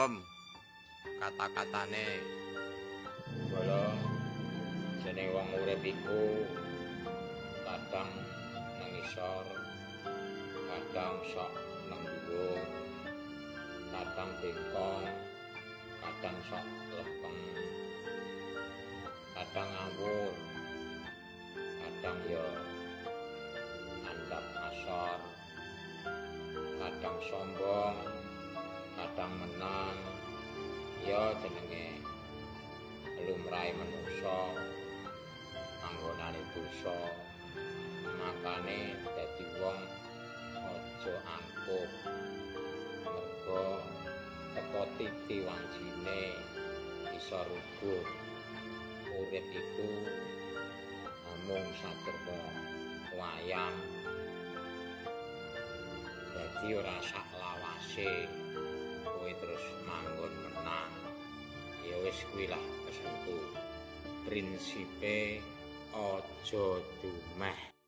Om, kata-katane. Kala jeneng wong urip iku kadang nang isor, kadang sok nang dhuwur, kadang bengkong, kadang sok lempeng, kadang ngawur, kadang ya andap asor, kadang sombong, kadang menang, ya jenenge lumrahe manungsa anggonane dosa. Makane dadi wong aja angkuh, merga teka titi wancine isa rubuh. Urip iku mung saderma wayang, dadi ora sak lawase kowe terus manggon menang. Ya wis kuwi lah pesenku, prinsipe aja dumeh.